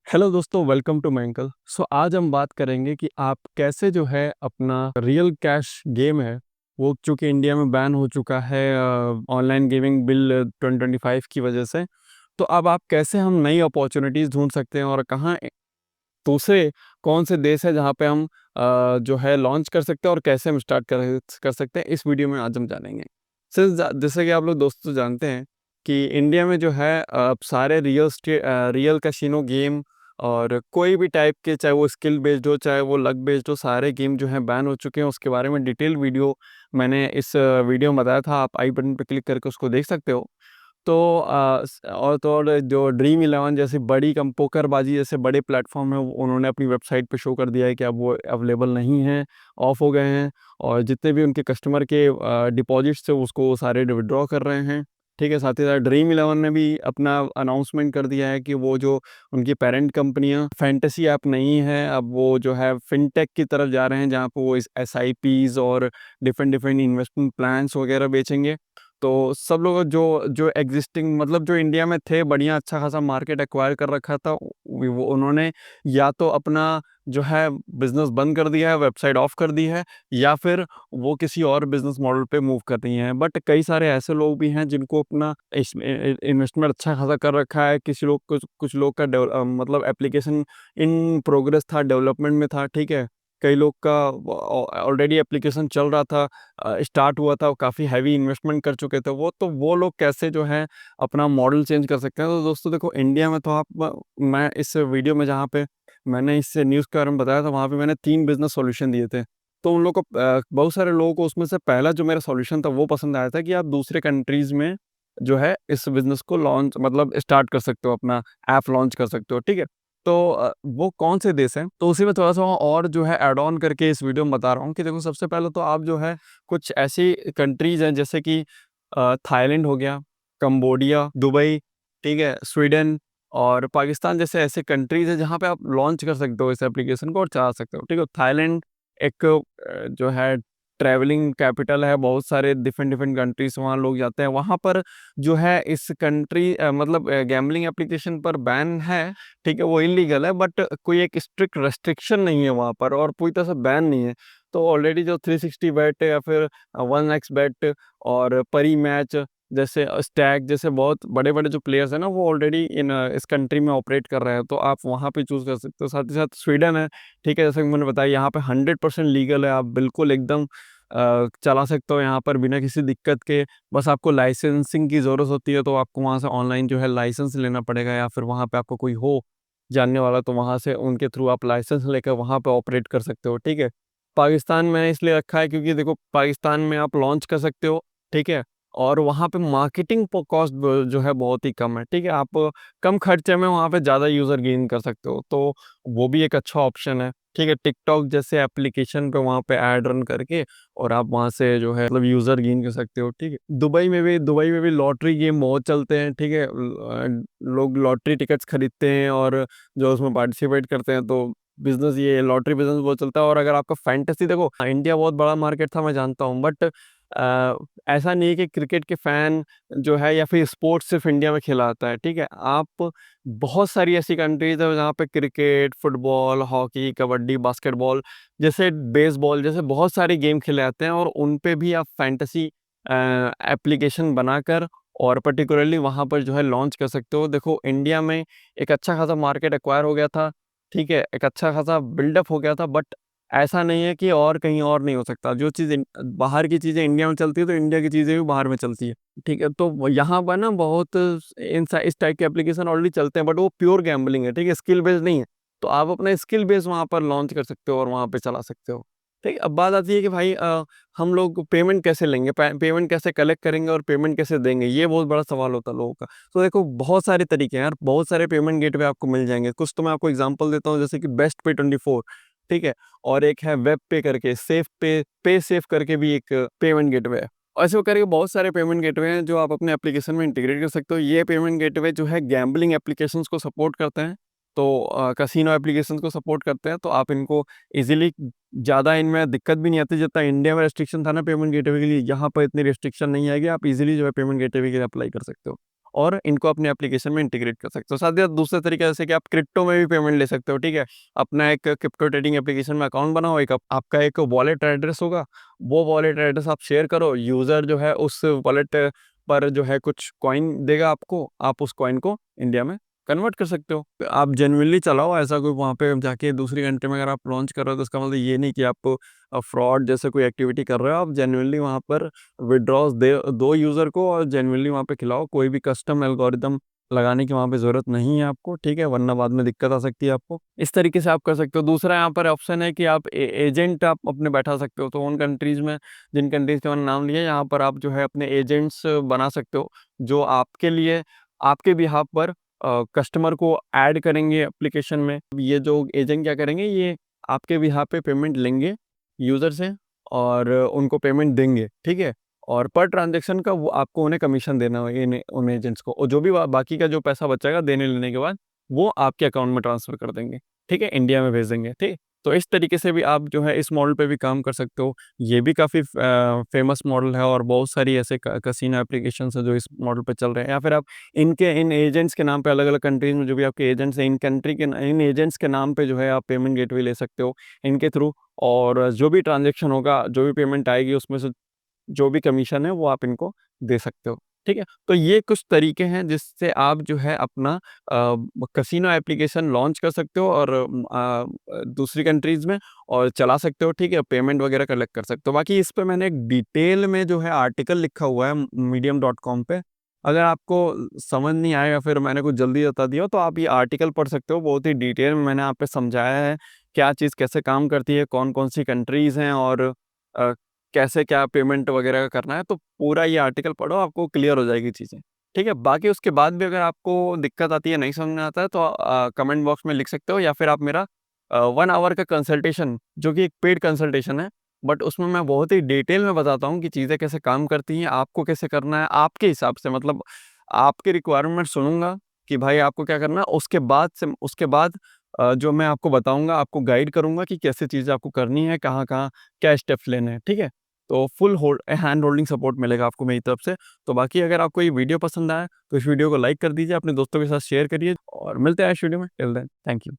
Hello दोस्तों, welcome to my uncle. आज हम बात करेंगे कि आप कैसे जो है अपना रियल कैश गेम है वो, चूँकि इंडिया में बैन हो चुका है ऑनलाइन गेमिंग बिल 2025 की वजह से। तो अब आप कैसे हम नई अपॉर्चुनिटीज़ ढूँढ सकते हैं और कहाँ दूसरे कौन से देश है जहाँ पे हम जो है लॉन्च कर सकते हैं और कैसे हम स्टार्ट कर सकते हैं, इस वीडियो में आज हम जानेंगे। जैसे कि आप लोग दोस्तों जानते हैं कि इंडिया में जो है अब सारे रियल कैसीनो गेम और कोई भी टाइप के, चाहे वो स्किल बेस्ड हो चाहे वो लक बेस्ड हो, सारे गेम जो हैं बैन हो चुके हैं। उसके बारे में डिटेल वीडियो मैंने इस वीडियो में बताया था, आप आई बटन पे क्लिक करके उसको देख सकते हो। तो और जो ड्रीम इलेवन जैसी बड़ी कम पोकरबाजी जैसे बड़े प्लेटफॉर्म है, उन्होंने अपनी वेबसाइट पे शो कर दिया है कि अब वो अवेलेबल नहीं हैं, ऑफ हो गए हैं। और जितने भी उनके कस्टमर के डिपॉजिट्स थे उसको वो सारे विड्रॉ कर रहे हैं। ठीक है, साथ ही साथ ड्रीम इलेवन ने भी अपना अनाउंसमेंट कर दिया है कि वो जो उनकी पेरेंट कंपनियां फैंटेसी ऐप नहीं है, अब वो जो है फिनटेक की तरफ जा रहे हैं, जहाँ पे वो SIPs और डिफरेंट डिफरेंट इन्वेस्टमेंट प्लान्स वगैरह बेचेंगे। तो सब लोग जो जो एग्जिस्टिंग, मतलब जो इंडिया में थे, बढ़िया अच्छा खासा मार्केट एक्वायर कर रखा था, वो उन्होंने या तो अपना जो है बिजनेस बंद कर दिया है, वेबसाइट ऑफ कर दी है, या फिर वो किसी और बिजनेस मॉडल पे मूव कर रही हैं। बट कई सारे ऐसे लोग भी हैं जिनको अपना इन्वेस्टमेंट अच्छा खासा कर रखा है। किसी लोग कुछ कुछ लोग का मतलब एप्लीकेशन इन प्रोग्रेस था, डेवलपमेंट में था। ठीक है, कई लोग का ऑलरेडी एप्लीकेशन चल रहा था, स्टार्ट हुआ था, काफ़ी हैवी इन्वेस्टमेंट कर चुके थे वो। तो वो लोग कैसे जो है अपना मॉडल चेंज कर सकते हैं। तो दोस्तों देखो, इंडिया में तो मैं इस वीडियो में जहाँ पे मैंने इस न्यूज़ के बारे में बताया था, वहाँ पे मैंने 3 बिज़नेस सॉल्यूशन दिए थे। तो उन लोग को बहुत सारे लोगों को उसमें से पहला जो मेरा सॉल्यूशन था वो पसंद आया था कि आप दूसरे कंट्रीज़ में जो है इस बिज़नेस को लॉन्च, मतलब स्टार्ट कर सकते हो, अपना ऐप लॉन्च कर सकते हो। ठीक है? तो वो कौन से देश हैं, तो उसी में थोड़ा-सा और जो है ऐड ऑन करके इस वीडियो में बता रहा हूँ कि देखो, सबसे पहले तो आप जो है कुछ ऐसी कंट्रीज़ हैं जैसे कि थाईलैंड हो गया, कंबोडिया, दुबई, ठीक है, स्वीडन और पाकिस्तान जैसे ऐसे कंट्रीज़ हैं जहाँ पे आप लॉन्च कर सकते हो इस एप्लीकेशन को और चला सकते हो। ठीक है, थाईलैंड एक जो है ट्रैवलिंग कैपिटल है, बहुत सारे डिफरेंट डिफरेंट कंट्रीज़ वहाँ लोग जाते हैं। वहाँ पर जो है इस कंट्री मतलब गैम्बलिंग एप्लीकेशन पर बैन है। ठीक है, वो इल्लीगल है, बट कोई एक स्ट्रिक्ट रेस्ट्रिक्शन नहीं है वहाँ पर और पूरी तरह से बैन नहीं है। तो ऑलरेडी जो 360 बेट या फिर 1x बेट और परी मैच जैसे स्टैक जैसे बहुत बड़े-बड़े जो प्लेयर्स हैं ना, वो ऑलरेडी इस कंट्री में ऑपरेट कर रहे हैं, तो आप वहाँ पे चूज़ कर सकते हो। साथ ही साथ स्वीडन है, ठीक है, जैसे कि मैंने बताया, यहाँ पे 100% लीगल है, आप बिल्कुल एकदम चला सकते हो यहाँ पर बिना किसी दिक्कत के। बस आपको लाइसेंसिंग की ज़रूरत होती है, तो आपको वहाँ से ऑनलाइन जो है लाइसेंस लेना पड़ेगा, या फिर वहाँ पे आपको कोई हो जानने वाला, तो वहाँ से उनके थ्रू आप लाइसेंस लेकर वहाँ पे ऑपरेट कर सकते हो। ठीक है? पाकिस्तान मैंने इसलिए रखा है क्योंकि देखो, पाकिस्तान में आप लॉन्च कर सकते हो, ठीक है? और वहाँ पे मार्केटिंग प कॉस्ट ब जो है बहुत ही कम है, ठीक है? आप कम खर्चे में वहाँ पे ज़्यादा यूज़र गेन कर सकते हो, तो वो भी एक अच्छा ऑप्शन है। ठीक है? टिकटॉक जैसे एप्लीकेशन पे वहाँ पे ऐड रन करके और आप वहाँ से जो है मतलब यूज़र गेन कर सकते हो। ठीक है? दुबई में भी लॉटरी गेम बहुत चलते हैं, ठीक है? लोग लॉटरी टिकट्स खरीदते हैं और जो उसमें पार्टिसिपेट करते हैं, तो बिज़नेस, ये लॉटरी बिज़नेस बहुत चलता है। और अगर आपका फैंटेसी, देखो इंडिया बहुत बड़ा मार्केट था, मैं जानता हूँ, बट ऐसा नहीं है कि क्रिकेट के फ़ैन जो है या फिर स्पोर्ट्स सिर्फ़ इंडिया में खेला जाता है, ठीक है? आप बहुत सारी ऐसी कंट्रीज़ है जहाँ पे cricket, football, hockey, kabaddi, basketball जैसे, बेसबॉल जैसे बहुत सारे गेम खेले जाते हैं और उन पे भी आप फैंटेसी एप्लीकेशन बनाकर और पर्टिकुलरली वहाँ पर जो है लॉन्च कर सकते हो। देखो, इंडिया में एक अच्छा खासा मार्केट एक्वायर हो गया था, ठीक है? एक अच्छा खासा बिल्डअप हो गया था, बट ऐसा नहीं है कि और कहीं और नहीं हो सकता। जो चीज़ बाहर की चीज़ें इंडिया में चलती है, तो इंडिया की चीज़ें भी बाहर में चलती है। ठीक है? तो यहाँ पर ना बहुत इस टाइप के एप्लीकेशन ऑलरेडी चलते हैं, बट वो प्योर गैम्बलिंग है, ठीक है? स्किल बेस्ड नहीं है। तो आप अपना स्किल बेस वहाँ पर लॉन्च कर सकते हो और वहाँ पे चला सकते हो। ठीक है? अब बात आती है कि भाई हम लोग पेमेंट कैसे लेंगे? पेमेंट कैसे कलेक्ट करेंगे और पेमेंट कैसे देंगे? ये बहुत बड़ा सवाल होता है लोगों का। तो देखो, बहुत सारे तरीके हैं यार, बहुत सारे पेमेंट गेटवे आपको मिल जाएँगे। कुछ तो मैं आपको एग्ज़ाम्पल देता हूँ, जैसे कि बेस्ट पे 24, ठीक है? और एक है वेब पे करके, सेफ पे सेफ करके भी एक पेमेंट गेटवे है। ऐसे करके बहुत सारे पेमेंट गेटवे हैं जो आप अपने एप्लीकेशन में इंटीग्रेट कर सकते हो। ये पेमेंट गेटवे जो है गैम्बलिंग एप्लीकेशंस को सपोर्ट करते हैं, तो कैसीनो एप्लीकेशंस को सपोर्ट करते हैं, तो आप इनको ईज़िली, ज़्यादा इनमें दिक्कत भी नहीं आती। जितना इंडिया में रेस्ट्रिक्शन था ना पेमेंट गेटवे के लिए, यहाँ पर इतनी रिस्ट्रिक्शन नहीं आएगी, आप ईज़िली जो है पेमेंट गेटवे के लिए अप्लाई कर सकते हो। और इनको अपने एप्लीकेशन में इंटीग्रेट कर सकते हो। साथ ही साथ दूसरे तरीके जैसे कि आप क्रिप्टो में भी पेमेंट ले सकते हो, ठीक है। अपना एक क्रिप्टो ट्रेडिंग एप्लीकेशन में अकाउंट बनाओ, एक आपका एक वॉलेट एड्रेस होगा, वो वॉलेट एड्रेस आप शेयर करो, यूज़र जो है उस वॉलेट पर जो है कुछ कॉइन देगा आपको, आप उस कॉइन को इंडिया में कन्वर्ट कर सकते हो। आप जेन्युइनली चलाओ, ऐसा कोई वहाँ पे जाके दूसरी कंट्री में अगर आप लॉन्च कर रहे हो तो इसका मतलब ये नहीं कि आप फ्रॉड जैसे कोई एक्टिविटी कर रहे हो। आप जेन्युइनली वहाँ पर विड्रॉज दो यूज़र को और जेन्युइनली वहाँ पे खिलाओ। कोई भी कस्टम एल्गोरिदम लगाने की वहाँ पे ज़रूरत नहीं है आपको, ठीक है, वरना बाद में दिक्कत आ सकती है आपको। इस तरीके से आप कर सकते हो। दूसरा यहाँ पर ऑप्शन है कि आप एजेंट आप अपने बैठा सकते हो। तो उन कंट्रीज़ में, जिन कंट्रीज़ के मैंने नाम लिए, यहाँ पर आप जो है अपने एजेंट्स बना सकते हो, जो आपके लिए आपके बिहाफ पर कस्टमर को ऐड करेंगे एप्लीकेशन में। ये जो एजेंट क्या करेंगे, ये आपके बिहाफ पे पेमेंट लेंगे यूज़र से और उनको पेमेंट देंगे, ठीक है। और पर ट्रांज़ैक्शन का वो आपको उन्हें कमीशन देना होगा, इन उन एजेंट्स को, और जो भी बाकी का जो पैसा बचेगा देने लेने के बाद वो आपके अकाउंट में ट्रांसफ़र कर देंगे, ठीक है, इंडिया में भेज देंगे, ठीक। तो इस तरीके से भी आप जो है इस मॉडल पे भी काम कर सकते हो। ये भी काफ़ी फ़ेमस मॉडल है और बहुत सारी ऐसे कैसीनो एप्लीकेशंस हैं जो इस मॉडल पे चल रहे हैं। या फिर आप इन एजेंट्स के नाम पे अलग-अलग कंट्रीज़ में जो भी आपके एजेंट्स हैं, इन एजेंट्स के नाम पे जो है आप पेमेंट गेटवे ले सकते हो इनके थ्रू, और जो भी ट्रांज़ैक्शन होगा, जो भी पेमेंट आएगी उसमें से जो भी कमीशन है वो आप इनको दे सकते हो, ठीक है। तो ये कुछ तरीके हैं जिससे आप जो है अपना कैसीनो एप्लीकेशन लॉन्च कर सकते हो और दूसरी कंट्रीज़ में और चला सकते हो, ठीक है, पेमेंट वगैरह कलेक्ट कर सकते हो। बाकी इस पे मैंने एक डिटेल में जो है आर्टिकल लिखा हुआ है medium.com पे। अगर आपको समझ नहीं आया या फिर मैंने कुछ जल्दी बता दिया हो तो आप ये आर्टिकल पढ़ सकते हो। बहुत ही डिटेल में मैंने आप पे समझाया है, क्या चीज़ कैसे काम करती है, कौन-कौन सी कंट्रीज़ हैं और अ, कैसे क्या पेमेंट वगैरह करना है। तो पूरा ये आर्टिकल पढ़ो, आपको क्लियर हो जाएगी चीज़ें, ठीक है। बाकी उसके बाद भी अगर आपको दिक्कत आती है, नहीं समझ में आता है तो कमेंट बॉक्स में लिख सकते हो, या फिर आप मेरा 1 आवर का कंसल्टेशन, जो कि एक पेड कंसल्टेशन है, बट उसमें मैं बहुत ही डिटेल में बताता हूँ कि चीज़ें कैसे काम करती हैं, आपको कैसे करना है आपके हिसाब से। मतलब आपकी रिक्वायरमेंट सुनूँगा कि भाई आपको क्या करना है, उसके बाद जो मैं आपको बताऊँगा, आपको गाइड करूँगा कि कैसे चीज़ें आपको करनी है, कहाँ-कहाँ क्या स्टेप्स लेने हैं, ठीक है? तो फुल हैंड होल्डिंग सपोर्ट मिलेगा आपको मेरी तरफ से। तो बाकी अगर आपको ये वीडियो पसंद आया तो इस वीडियो को लाइक कर दीजिए, अपने दोस्तों के साथ शेयर करिए और मिलते हैं इस वीडियो में। Till then, thank you.